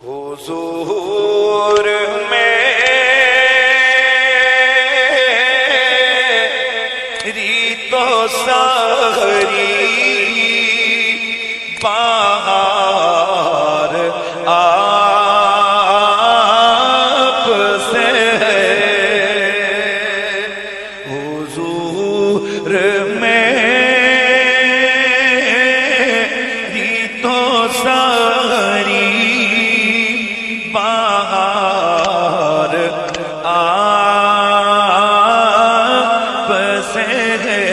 حضور میری تو ساری بہار آپ سے ہے، حضور میری تو ساری بہار آپ سے ہے،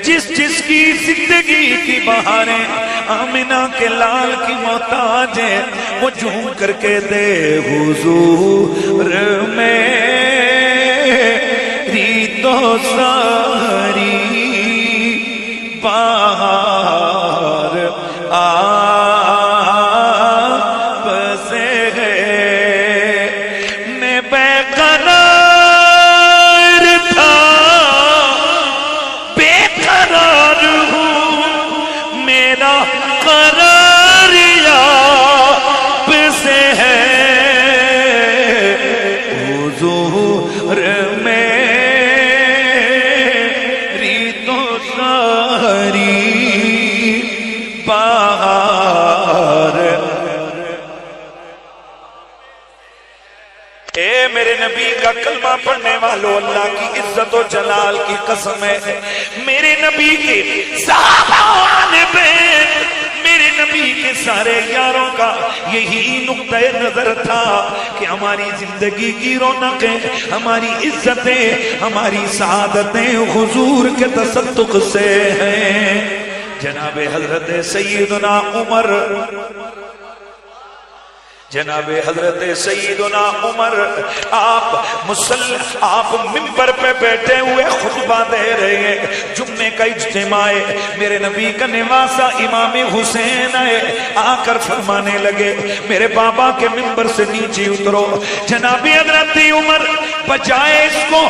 جس جس کی زندگی کی بہاریں آمنہ کے لال کی محتاج ہے، وہ جھوم کر کے دے حضور میری تو ساری بہار آپ سے ہے، میں بے قرار تھا بے قرار ہوں، میرا قرار آپ سے ہے، حضور میری تو ساری بہار۔ اے میرے نبی کا کلمہ پڑھنے والوں، اللہ کی عزت و جلال کی قسم ہے، میرے نبی کے صحابہ آل بیت، میرے نبی کے سارے یاروں کا یہی نقطہ نظر تھا کہ ہماری زندگی کی رونقیں، ہماری عزتیں، ہماری سعادتیں حضور کے تصدق سے ہیں۔ جناب حضرت سیدنا عمر، جناب حضرت سیدنا عمر، آپ ممبر پہ بیٹھے ہوئے خطبہ دے رہے ہیں، جمعے کا اجتماع ہے، میرے نبی کا نواسہ امام حسین ہے، آ کر فرمانے لگے میرے بابا کے ممبر سے نیچے اترو۔ جناب حضرت عمر بجائے اس کو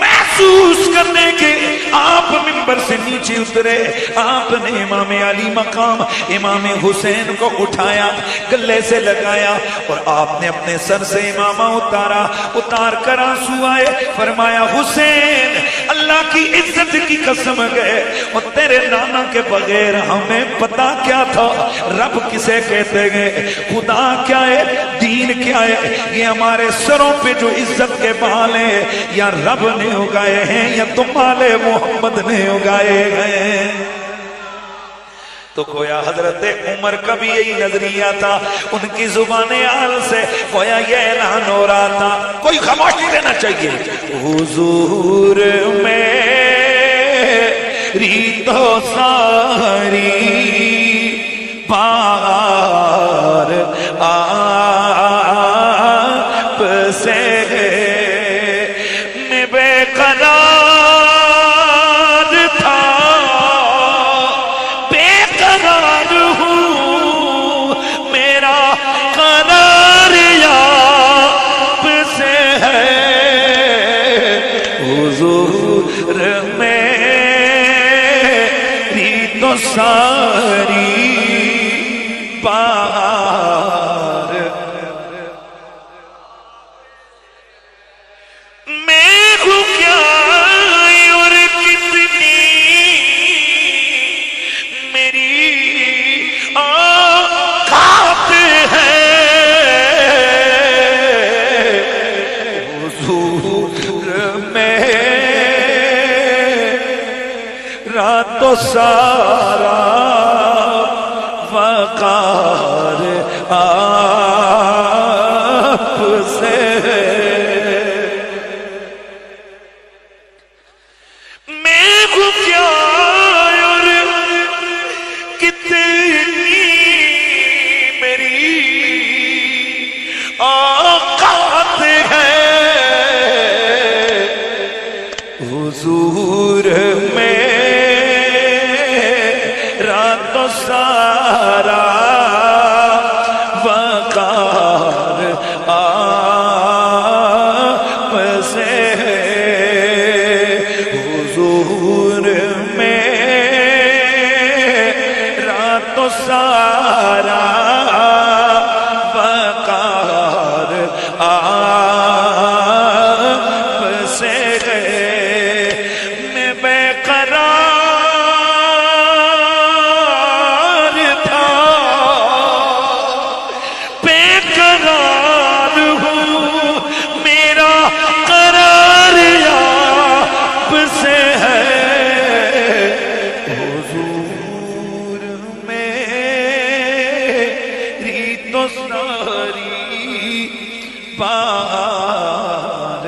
محسوس کرنے کے آپ ممبر سے نیچے اترے، آپ نے امام علی مقام امام حسین کو اٹھایا، گلے سے لگایا اور آپ نے اپنے سر سے امامہ اتار کر آنسو آئے، فرمایا حسین اللہ کی عزت کی قسم گئے اور تیرے نانا کے بغیر ہمیں پتا کیا تھا رب کسے کہتے گئے، خدا کیا ہے، دین کیا ہے، یہ ہمارے سروں پہ جو عزت کے بال ہیں یا رب نے اگائے ہیں یا تمہارے محمد نے اگائے گئے۔ تو گویا حضرت عمر کا بھی یہی نظریہ تھا، ان کی زبان حال سے گویا یہ اعلان ہو رہا تھا، کوئی خاموش نہیں رہنا چاہیے، حضور میری تو ساری بہار آپ سے ہے، میں بے قرار تھا بے قرار ہوں، میرا قرار آپ سے ہے، حضور میری تو ساری بہار۔ میں ہوں کیا اور کتنی میری اوقات ہے، حضور میرا تو سارا وقار آپ سے ہے، میں ہوں کیا اور کتنی میری اوقات ہے، حضور میرا تو سارا وقار آپ سے ہے، حضور میرا تو سارا وقار ساری بار